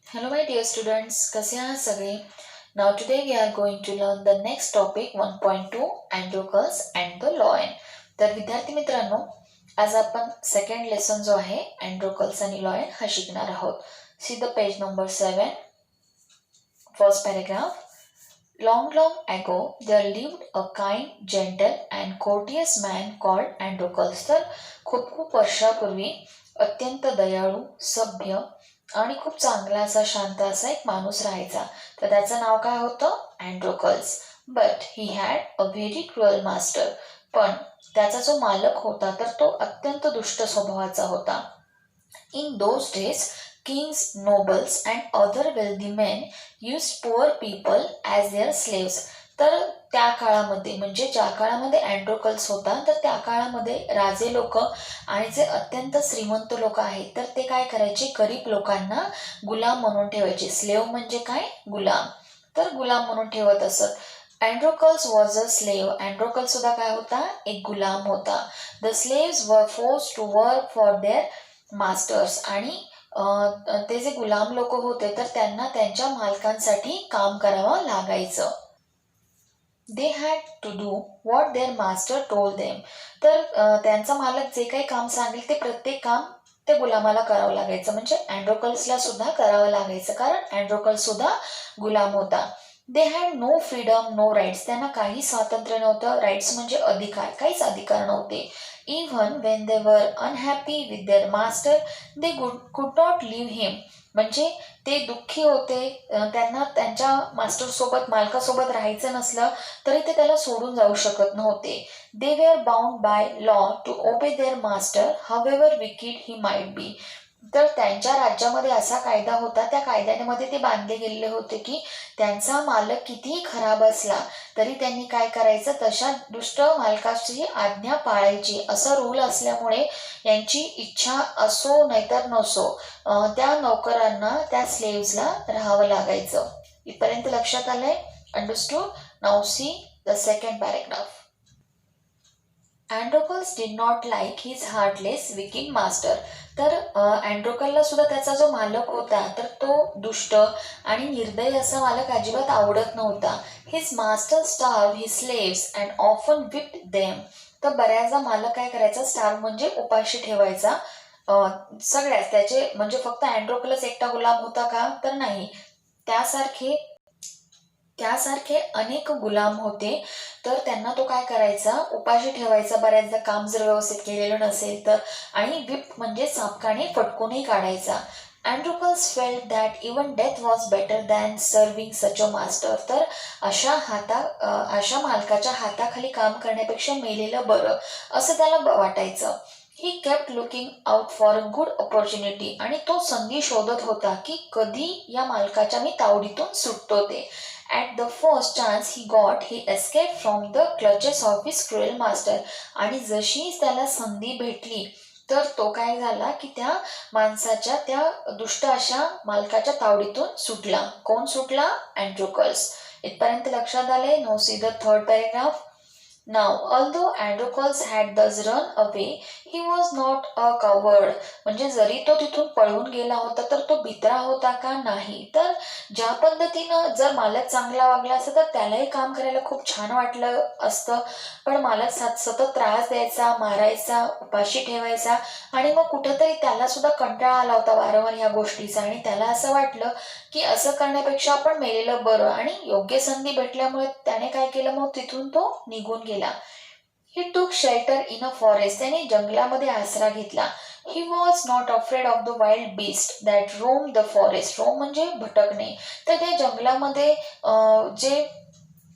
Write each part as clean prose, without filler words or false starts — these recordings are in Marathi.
Hello my dear students, कसे आहात सगळे? Now today we are going to learn the next topic 1.2 Androcles and the Loin. तर विद्यार्थी मित्रांनो, आज आपण सेकंड लेसन जो आहे Androcles आणि Loin हा शिकणार आहोत. See the page number 7, first paragraph. Long ago there lived a kind, gentle and courteous man called Androcles. तर खूप वर्षापूर्वी अत्यंत दयाळू, सभ्य आणि खूप चांगला असा शांत असा एक माणूस राहायचा. तर त्याचं नाव काय होतं? Androcles. But he had a very cruel master. पण त्याचा जो मालक होता तर तो अत्यंत दुष्ट स्वभावाचा होता. In those days, kings, nobles and other wealthy men used poor people as their slaves. तर त्या काळामध्ये म्हणजे ज्या काळामध्ये अँड्रोकल्स होता तर त्या काळामध्ये राजे लोक आणि जे अत्यंत श्रीमंत लोक आहेत तर ते काय करायचे, गरीब लोकांना गुलाम म्हणून ठेवायचे. स्लेव म्हणजे काय? गुलाम. तर गुलाम म्हणून ठेवत असत. Androcles was a slave. Androcles सुद्धा काय होता? एक गुलाम होता. The slaves were force to work for their masters. आणि ते जे गुलाम लोक होते तर त्यांना त्यांच्या मालकांसाठी काम करावं लागायचं. They had to do what their master told them. तर त्यांचा मालक जे काही काम सांगेल ते प्रत्येक काम ते गुलामाला करावं लागायचं. म्हणजे अँड्रोकल्सला सुद्धा करावं लागायचं, कारण अँड्रोकल्स सुद्धा गुलाम होता. They had no freedom, no rights. त्यांना काही स्वातंत्र्य नव्हतं. राईट्स म्हणजे अधिकार, काहीच अधिकार नव्हते. Even when they were unhappy with their master they could not leave हिम. म्हणजे ते दुःखी होते, त्यांना त्यांच्या मास्टरसोबत, मालकासोबत राहायचं नसलं तरी ते त्याला सोडून जाऊ शकत नव्हते. They were bound by law to obey their master however wicked he might be. तर त्यांच्या राज्यामध्ये असा कायदा होता, त्या कायद्यामध्ये ते बांधले गेलेले होते की त्यांचा मालक कितीही खराब असला तरी त्यांनी काय करायचं, तशा दुष्ट मालकाची आज्ञा पाळायची, असा रूल असल्यामुळे यांची इच्छा असो नाहीतर नसो त्या नोकरांना, त्या स्लेव्सला राहावं लागायचं. इथपर्यंत लक्षात आलंय? Understood? Now see the second paragraph. Androcles did not like his heartless wicked master. तर अँड्रोकलला सुद्धा त्याचा जो मालक होता तर तो दुष्ट आणि निर्दयी असा मालक अजिबात आवडत नव्हता. His master starve his slaves and often whipped them. तर बऱ्याचदा मालक काय करायचा, स्टार्व म्हणजे उपाशी ठेवायचा सगळ्याच त्याचे. म्हणजे फक्त अँड्रोकलच एकटा गुलाम होता का? तर नाही, त्यासारखे अनेक गुलाम होते. तर त्यांना तो काय करायचा, उपाशी ठेवायचा बऱ्याचदा, काम जर व्यवस्थित केलेलं नसेल तर. आणि विप म्हणजे चापकाने फटकूनही काढायचा. Androcles felt that even death was better than serving such a master. तर अशा मालकाच्या हाताखाली काम करण्यापेक्षा मेलेलं बरं असं त्याला वाटायचं. He kept looking out for a good opportunity. आणि तो संधी शोधत होता की कधी या मालकाच्या मी तावडीतून सुटतो ते. At the first chance he got, he escaped from the clutches of his cruel master. आणि जशी त्याला संधी भेटली तर तो काय झाला की त्या माणसाच्या, त्या दुष्ट अशा मालकाच्या तावडीतून सुटला. कोण सुटला? अँड्रोकल्स. इथपर्यंत लक्षात आले? Now see the third paragraph. Now, although Androcles had thus run away, he was not a coward. म्हणजे जरी तो तिथून पळून गेला होता तर तो भित्रा होता का? नाही. तर ज्या पद्धतीनं जर मालक चांगला वागला असता तर त्यालाही काम करायला खूप छान वाटलं असतं. पण मालक सतत त्रास द्यायचा, मारायचा, उपाशी ठेवायचा आणि मग कुठेतरी त्याला सुद्धा कंटाळा आला होता वारंवार ह्या गोष्टीचा. आणि त्याला असं वाटलं की असं करण्यापेक्षा आपण मेलेलं बरं. आणि योग्य संधी भेटल्यामुळे त्याने काय केलं, मग तिथून तो निघून गेला. ही टूक शेल्टर इन अ फॉरेस्ट. त्याने जंगलामध्ये आसरा घेतला. He was not afraid of the wild beast that roam the forest. Roam म्हणजे भटकणे. तर त्या जंगलामध्ये जे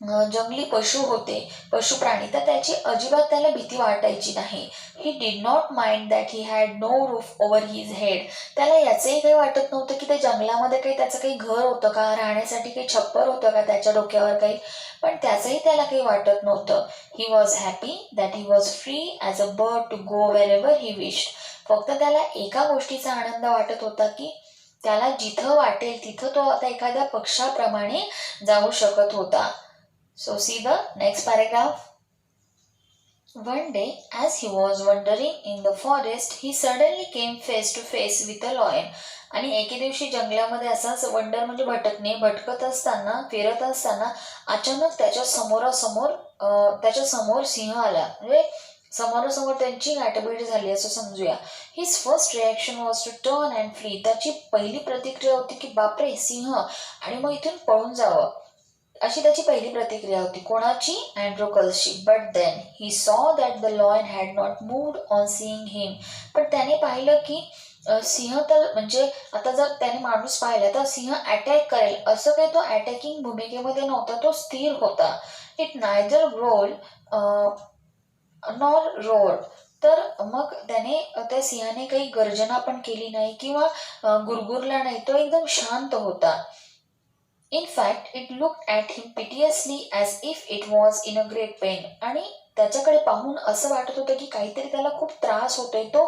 जंगली पशु होते, पशु प्राणी, तर त्याची अजिबात त्याला भीती वाटायची नाही. He did not mind that he had no roof over his head. त्याला याचंही काही वाटत नव्हतं की त्या जंगलामध्ये काही त्याचं काही घर होतं का, राहण्यासाठी काही छप्पर होतं का त्याच्या डोक्यावर काही. पण त्याचंही त्याला काही वाटत नव्हतं. He was happy that he was free as a bird to go wherever he wished. फक्त त्याला एका गोष्टीचा आनंद वाटत होता की त्याला जिथं वाटेल तिथं तो आता एखाद्या पक्षाप्रमाणे जाऊ शकत होता. So see the next paragraph. One day, as he was wandering in the forest, he suddenly came face to face with a lion. आणि एके दिवशी जंगलामध्ये असाच वंडर म्हणजे भटकणे भटकत असताना फिरत असताना अचानक त्याच्या समोर सिंह आला. म्हणजे समोरासमोर त्यांची गाठभेट झाली असं समजूया. His first reaction was to turn and flee. त्याची पहिली प्रतिक्रिया होती की बापरे सिंह, आणि मग इथून पळून जावं, अशी त्याची पहिली प्रतिक्रिया होती. कोणाची? अँड्रोकल्सची. But then he saw that the lion had not moved on seeing him. पण त्याने पाहिलं की सिंह तर म्हणजे आता जर त्याने माणूस पाहिला तर सिंह अटॅक करेल असं काही तो अटॅकिंग भूमिकेमध्ये नव्हता, तो स्थिर होता. It neither roar nor roared. तर मग त्याने त्या सिंहाने काही गर्जना पण केली नाही किंवा गुरगुरला नाही, तो एकदम शांत होता. In fact, it looked at him piteously as if it was in a great pain. आणि त्याच्याकडे पाहून असं वाटत होतं की काहीतरी त्याला खूप त्रास होतोय, तो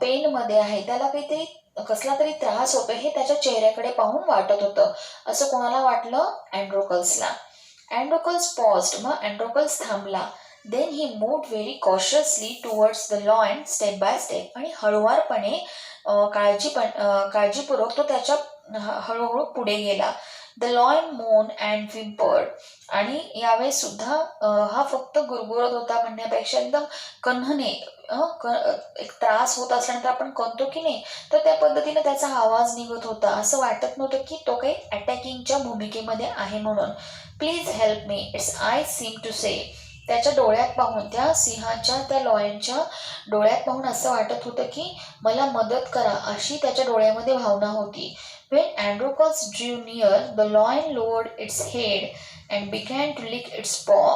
पेनमध्ये आहे, त्याला काहीतरी कसला तरी त्रास होतोय हे त्याच्या चेहऱ्याकडे पाहून वाटत होतं. असं कोणाला वाटलं? अँड्रोकल्सला. Androcles paused. मग अँड्रोकल्स थांबला. Then he moved very cautiously towards the lion step by step. आणि हळुवारपणे काळजीपूर्वक तो त्याच्या हळूहळू पुढे गेला. The lion moan and whimpered. आणि यावेळेस सुद्धा हा फक्त गुरगुरत होता म्हणण्यापेक्षा एकदम कण्हने एक त्रास होत असल्यानंतर आपण कणतो की नाही, तर त्या पद्धतीने त्याचा आवाज निघत होता. असं वाटत नव्हतं की तो काही अटॅकिंगच्या भूमिकेमध्ये आहे म्हणून. Please help me, it's I seem to say. त्याच्या डोळ्यात पाहून, त्या सिंहाच्या त्या लॉयनच्या डोळ्यात पाहून असं वाटत होतं की मला मदत करा, अशी त्याच्या डोळ्यामध्ये भावना होती. When Androcles drew near, the lion lowered its head and began to lick its paw.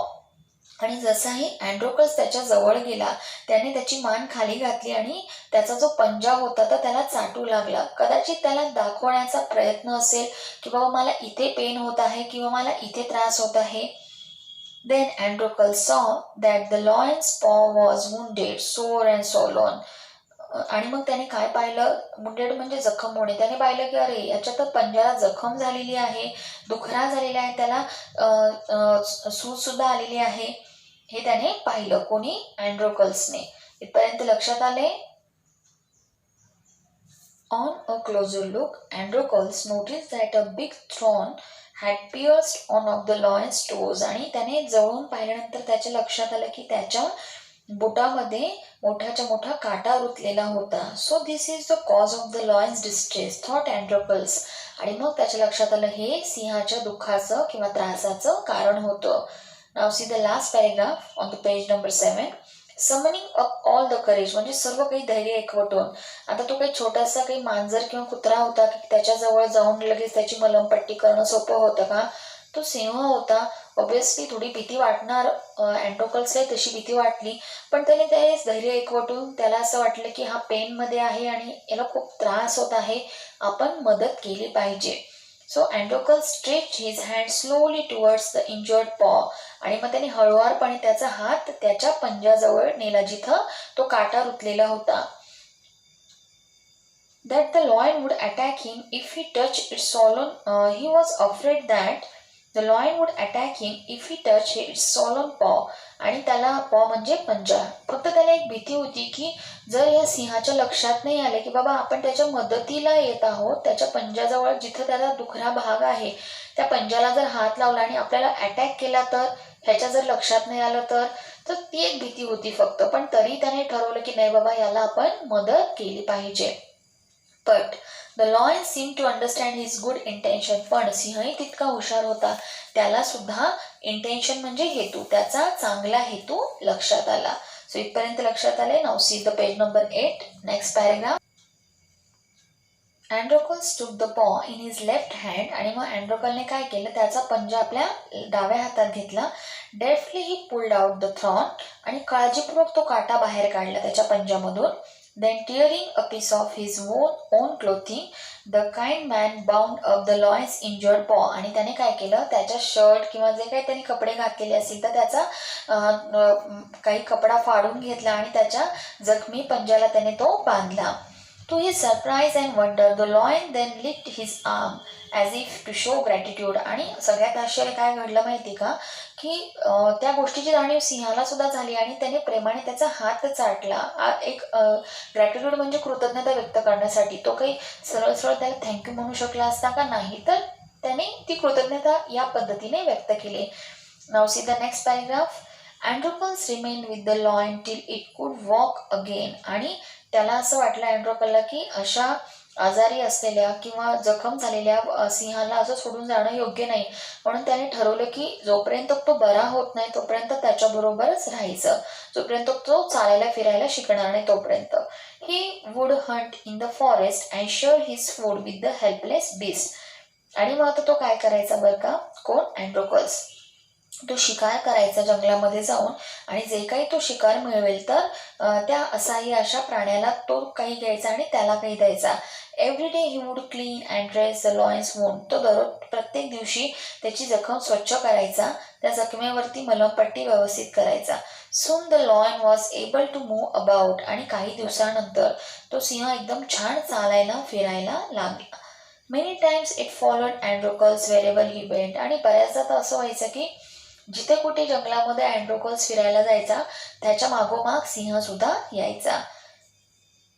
आणि जसाही अँड्रोकल्स त्याच्या जवळ गेला त्याने त्याची मान खाली घातली आणि त्याचा जो पंजा होता तर त्याला चाटू लागला. कदाचित त्याला दाखवण्याचा प्रयत्न असेल की बाबा मला इथे पेन होत आहे किंवा मला इथे त्रास होत आहे. Then Androcles saw that the lion's paw was wounded, sore and swollen. आणि मग त्याने काय पाहिलं? मुंडेड म्हणजे जखम होणे. त्याने पाहिलं की अरे याच्या तर पंजाला जखम झालेली आहे, दुखरा झालेला आहे, त्याला सूज सुद्धा आलेली आहे, हे त्याने पाहिलं. कोणी? अँड्रोकल्सने. इथपर्यंत लक्षात आले? On a closer look, Androcles notice that a big thorn had pierced on of the lion's toes. आणि त्याने जवळून पाहिल्यानंतर त्याच्या लक्षात आलं की त्याच्या बोटामध्ये मोठाच्या मोठा काटा रुतलेला होता. So this is the cause of the lion's distress, thought Androcles. आणि मग त्याच्या लक्षात आलं हे सिंहाच्या दुःखाचं किंवा त्रासाचं कारण होतं. Now see the last paragraph on the page number 7. Summoning up all the courage, म्हणजे सर्व काही धैर्य एकवटून. आता तो काही छोटासा काही मांजर किंवा कुत्रा होता की त्याच्याजवळ जाऊन लगेच त्याची मलमपट्टी करणं सोपं होतं का? तो सिंह होता. ऑब्विसली थोडी भीती वाटणार, अँड्रोकल्सला तशी भीती वाटली, पण त्याने ते धैर्य एकवटून त्याला असं वाटलं की हा पेनमध्ये आहे आणि याला खूप त्रास होत आहे, आपण मदत केली पाहिजे. So Androcles stretched his hand slowly towards the injured paw. आणि मग त्याने हळुवारपणे त्याचा हात त्याच्या पंजाजवळ नेला जिथं तो काटा रुतलेला होता. That the lion would attack him if he touched its swollen. He was afraid that the lion would attack him if he touched its swollen paw. आणि त्याला पॉ म्हणजे पंजा. फक्त त्याला एक भीती होती की जर या सिंहाच्या लक्षात नाही आले की बाबा आपण त्याच्या मदतीला येत आहोत, त्याच्या पंजाजवळ जिथं त्याला दुखरा भाग आहे त्या पंजाला जर हात लावला आणि आपल्याला अटॅक केला तर, ह्याच्या जर लक्षात नाही आलं तर ती एक भीती होती फक्त. पण तरी त्याने ठरवलं की नाही बाबा याला आपण मदत केली पाहिजे. But the lion seemed to understand his good intention. पण सिंहही तितका हुशार होता, त्याला सुद्धा इंटेन्शन म्हणजे हेतू, त्याचा चांगला हेतू लक्षात आला. सो इथपर्यंत लक्षात आले. Now see the page number 8. Next paragraph. Androcles took the paw in his left hand. आणि मग अँड्रोकलने काय केलं? त्याचा पंजा आपल्या डाव्या हातात घेतला. Deftly he pulled out the thorn. आणि काळजीपूर्वक तो काटा बाहेर काढला त्याच्या पंजामधून. Then tearing a piece of his own clothing, the kind man bound up the lion's injured paw. आणि त्याने काय केलं? त्याच्या शर्ट किंवा जे काही त्याने कपडे घातलेले असतील तर त्याचा काही कपडा फाडून घेतला आणि त्याच्या जखमी पंजाला त्याने तो बांधला. To his surprise and wonder, the lion then licked his arm as if to show gratitude. आणि सगळ्यात आश्चर्य काय घडलं माहिती का, की त्या गोष्टीची जाणीव सिंहाला सुद्धा झाली आणि त्याने प्रेमाने त्याचा हात चाटला. एक ग्रॅटिट्यूड म्हणजे कृतज्ञता व्यक्त करण्यासाठी. तो काही सरळ सरळ त्याला थँक्यू म्हणू शकला असता का, नाही, तर त्याने ती कृतज्ञता या पद्धतीने व्यक्त केली. Now see the next paragraph. Androcles remained with the lion till it could walk again. आणि त्याला असं वाटलं अँड्रोकलला की अशा आजारी असलेल्या किंवा जखम झालेल्या सिंहाला असं सोडून जाणं योग्य नाही, म्हणून त्याने ठरवलं की जोपर्यंत तो बरा होत नाही तोपर्यंत त्याच्याबरोबरच राहायचं, जोपर्यंत तो चालायला फिरायला शिकणार नाही तोपर्यंत. He would Hunt in the forest and share his food with the helpless beast. आणि मग आता तो काय करायचा बरं का, कोण, अँड्रोकल्स. तो शिकार करायचा जंगलामध्ये जाऊन आणि जे काही तो शिकार मिळवेल तर त्या असहाय्य अशा प्राण्याला तो काही घ्यायचा आणि त्याला काही द्यायचा. Every day he would clean and dress the Lions wound. तो दररोज प्रत्येक दिवशी त्याची जखम स्वच्छ करायचा, त्या जखमेवरती मलमपट्टी व्यवस्थित करायचा. Soon the lion was able to move about. आणि काही दिवसानंतर तो सिंह एकदम छान चालायला फिरायला लागला. Many times it followed Androcles wherever he went. आणि बऱ्याचदा तर असं व्हायचं की जिथे कुठे जंगलामध्ये अँड्रोकल्स फिरायला जायचा त्याच्या मागोमाग सिंह सुद्धा यायचा.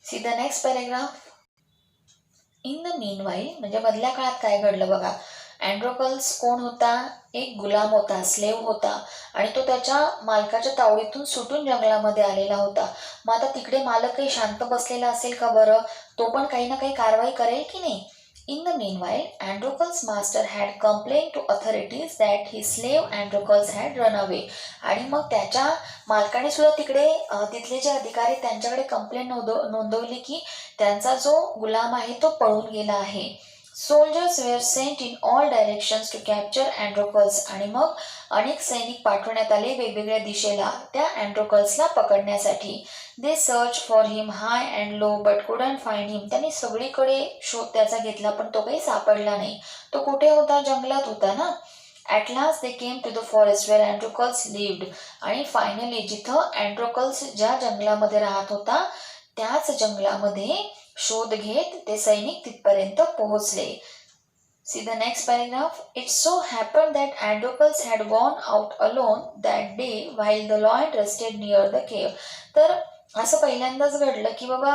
See the next paragraph. In the meanwhile, म्हणजे मधल्या काळात काय घडलं बघा. अँड्रोकल्स कोण होता, एक गुलाम होता, स्लेव होता आणि तो त्याच्या मालकाच्या तावडीतून सुटून जंगलामध्ये आलेला होता. मग आता तिकडे मालक काही शांत बसलेला असेल का बरं, तो पण काही ना काही कारवाई करेल की नाही. In the meanwhile, Androcles' master had complained to authorities that his slave Androcles had run away. आणि मग त्याच्या मालकाने सुद्धा तिकडे तिथले जे अधिकारी त्यांच्याकडे कंप्लेंट नोंदवली की त्यांचा जो गुलाम आहे तो पळून गेला आहे. Soldiers were sent in all directions to capture Androcles. आणि मग अनेक सैनिक पाठवण्यात आले वेगवेगळ्या दिशेला त्या अँड्रोकल्सला पकडण्यासाठी. They search for him high and low but couldn't find him. त्यांनी सगळीकडे शोध त्याचा घेतला पण तो काही सापडला नाही. तो कुठे होता, जंगलात होता ना. At last they came to the forest where Androcles lived. आणि फायनली जिथं अँड्रोकल्स ज्या जंगलामध्ये राहत होता त्याच जंगलामध्ये शोध घेत ते सैनिक तिथपर्यंत पोहोचले. See the next paragraph. It so happened that Androcles had gone out alone that day while the lion rested near the cave. तर असं पहिल्यांदाच घडलं की बाबा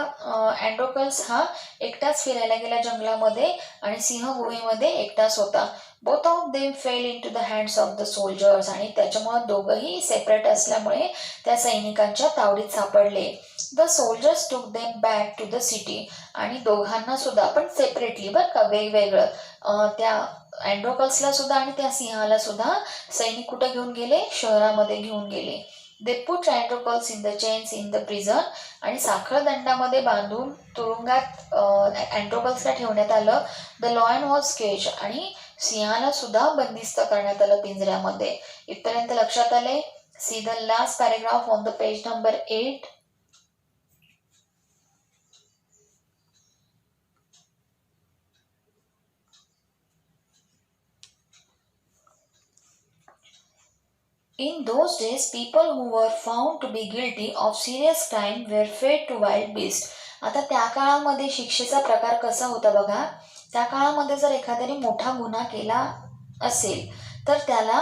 अँड्रोकल्स हा एकटाच फिरायला गेला जंगलामध्ये आणि सिंह गुहेमध्ये एकटाच होता. Both of them fell into the hands of the soldiers. आणि त्याच्यामुळे दोघंही सेपरेट असल्यामुळे त्या सैनिकांच्या तावडीत सापडले. The soldiers took them back to the city. आणि दोघांना सुद्धा पण सेपरेटली बरं का, वेगवेगळं, त्या अँड्रोकल्सला सुद्धा आणि त्या सिंहाला सुद्धा सैनिक कुठे घेऊन गेले, शहरामध्ये घेऊन गेले. They put Androcles in the chains in the prison. आणि साखळ दंडामध्ये बांधून तुरुंगात अँड्रोकल्सला ठेवण्यात आलं. The lion was cage. आणि सिंहाला सुद्धा बंदिस्त करण्यात आलं पिंजऱ्यामध्ये. इथपर्यंत लक्षात आले. C the last paragraph on the page number 8. In those days, people who were found to be guilty of serious crime were fed to wild beasts. आता त्या काळामध्ये शिक्षेचा प्रकार कसा होता बघा. त्या काळामध्ये जर एखाद्याने मोठा गुन्हा केला असेल तर त्याला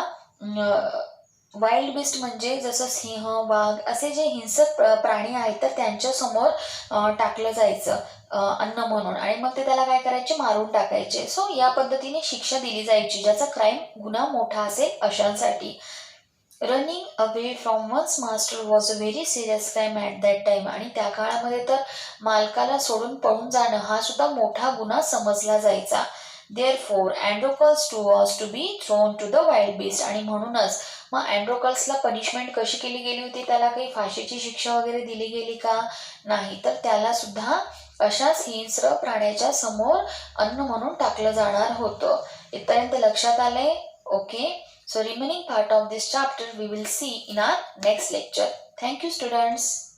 वाईल्ड बिस्ट म्हणजे जसं सिंह, वाघ असे जे हिंसक प्राणी आहेत तर त्यांच्यासमोर टाकलं जायचं अन्न म्हणून. आणि मग ते त्याला काय करायचे, मारून टाकायचे. सो या पद्धतीने शिक्षा दिली जायची ज्याचा क्राईम गुन्हा मोठा असेल अशांसाठी. Running away from one's master was a very serious crime at that time. आणि त्या काळामध्ये तर मालकाला सोडून पळून जाणं हा सुद्धा मोठा गुन्हा समजला जायचा. Therefore Androcles too was to be thrown to the wild beast. आणि म्हणूनच मग अँड्रोकल्सला पनिशमेंट कशी केली गेली होती, त्याला काही फाशीची शिक्षा वगैरे दिली गेली का, नाही, तर त्याला सुद्धा अशाच हिंस्र प्राण्याच्या समोर अन्न म्हणून टाकलं जाणार होतं. इथपर्यंत लक्षात आले. Okay. So remaining part of this chapter we will see in our next lecture. Thank you students.